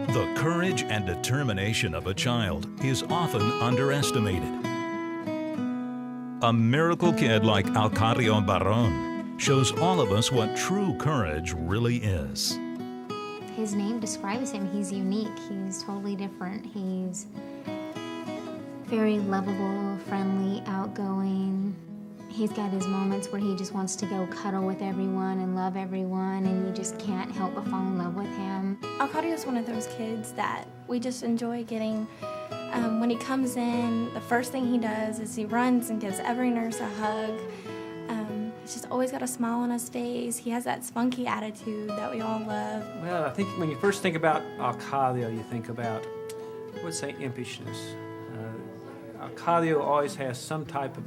The courage and determination of a child is often underestimated. A miracle kid like Alcadio Barron shows all of us what true courage really is. His name describes him. He's unique. He's totally different. He's very lovable, friendly, outgoing. He's got his moments where he just wants to go cuddle with everyone and love everyone, and you just can't help but fall in love with him. Alcadio's one of those kids that we just enjoy getting. When he comes in, the first thing he does is he runs and gives every nurse a hug. He's just always got a smile on his face. He has that spunky attitude that we all love. Well, I think when you first think about Alcadio, you think about, I would say, impishness. Alcadio always has some type of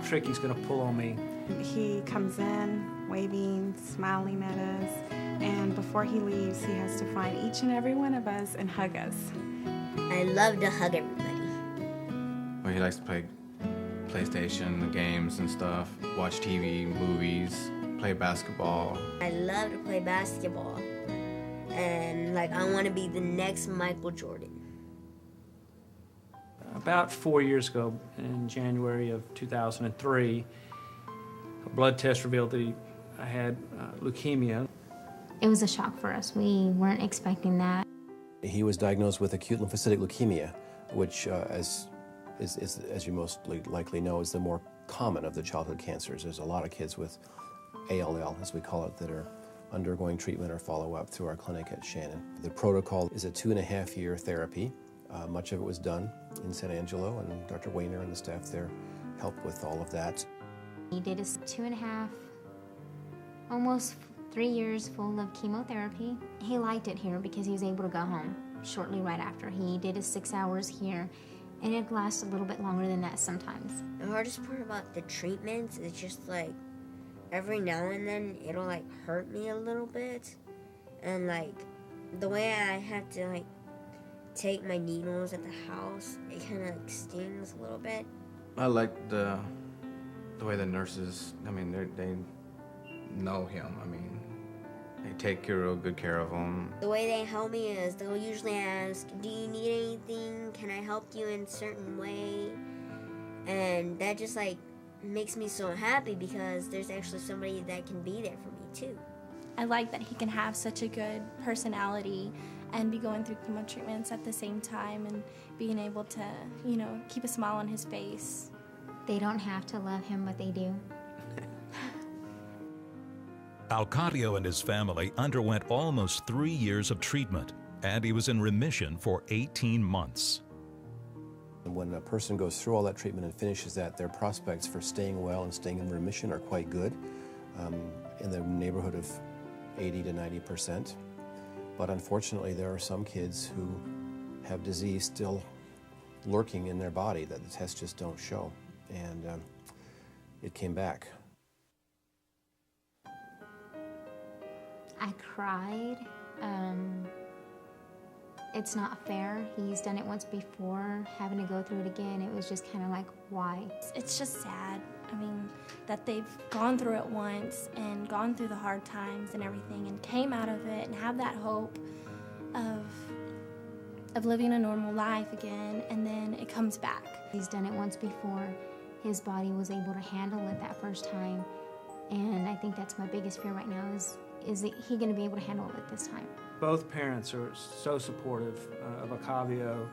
trick he's going to pull on me. He comes in waving, smiling at us, and before he leaves, he has to find each and every one of us and hug us. I love to hug everybody. Well, he likes to play PlayStation games and stuff, watch TV, movies, play basketball. I love to play basketball, and I want to be the next Michael Jordan. About 4 years ago, in January of 2003, a blood test revealed that he had leukemia. It was a shock for us. We weren't expecting that. He was diagnosed with acute lymphocytic leukemia, which, as you most likely know, is the more common of the childhood cancers. There's a lot of kids with ALL, as we call it, that are undergoing treatment or follow-up through our clinic at Shannon. The protocol is a 2.5-year therapy. Much of it was done in San Angelo, and Dr. Wayner and the staff there helped with all of that. He did his 2.5, almost 3 years full of chemotherapy. He liked it here because he was able to go home shortly right after. He did his 6 hours here, and it lasts a little bit longer than that sometimes. The hardest part about the treatments is just every now and then it'll hurt me a little bit, and the way I have to take my needles at the house, it kind of stings a little bit. I like the way the nurses, they know him. They take real good care of him. The way they help me is they'll usually ask, do you need anything? Can I help you in a certain way? And that just makes me so happy because there's actually somebody that can be there for me too. I like that he can have such a good personality and be going through chemo treatments at the same time and being able to, keep a smile on his face. They don't have to love him, but they do. Alcadio and his family underwent almost 3 years of treatment, and he was in remission for 18 months. When a person goes through all that treatment and finishes that, their prospects for staying well and staying in remission are quite good, in the neighborhood of 80 to 90%. But unfortunately, there are some kids who have disease still lurking in their body that the tests just don't show, and it came back. I cried. It's not fair. He's done it once before. Having to go through it again, it was just kind of why? It's just sad. That they've gone through it once and gone through the hard times and everything and came out of it and have that hope of living a normal life again, and then it comes back. He's done it once before. His body was able to handle it that first time, and I think that's my biggest fear right now is he going to be able to handle it this time? Both parents are so supportive of Alcadio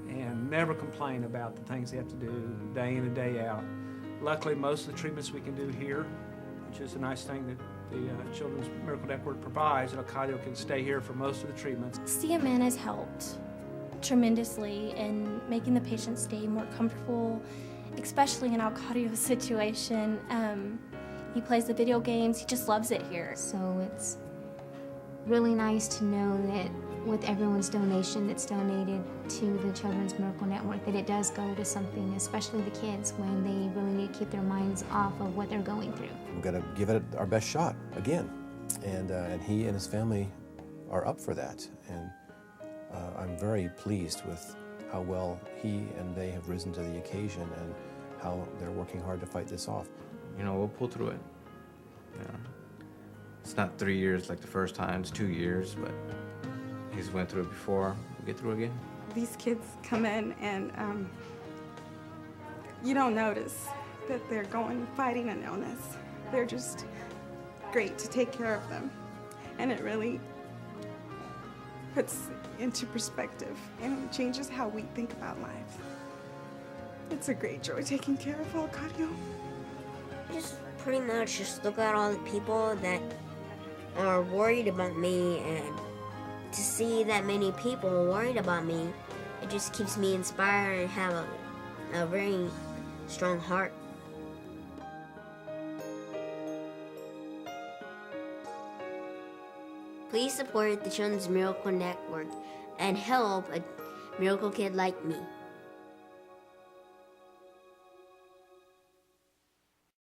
and never complain about the things they have to do day in and day out. Luckily, most of the treatments we can do here, which is a nice thing that the Children's Miracle Network provides, and Alcadio can stay here for most of the treatments. CMN has helped tremendously in making the patient stay more comfortable, especially in Alcadio's situation. He plays the video games. He just loves it here. So it's really nice to know that with everyone's donation that's donated to the Children's Miracle Network, that it does go to something, especially the kids, when they really need to keep their minds off of what they're going through. We've got to give it our best shot again, and he and his family are up for that, and I'm very pleased with how well he and they have risen to the occasion and how they're working hard to fight this off. We'll pull through it. It's not 3 years like the first time, it's 2 years, but He's went through it before. We'll get through it again. These kids come in and you don't notice that they're fighting an illness. They're just great to take care of them. And it really puts into perspective and changes how we think about life. It's a great joy taking care of Alcadio. Just pretty much just look at all the people that are worried about me, and to see that many people are worried about me, it just keeps me inspired and have a very strong heart. Please support the Children's Miracle Network and help a miracle kid like me.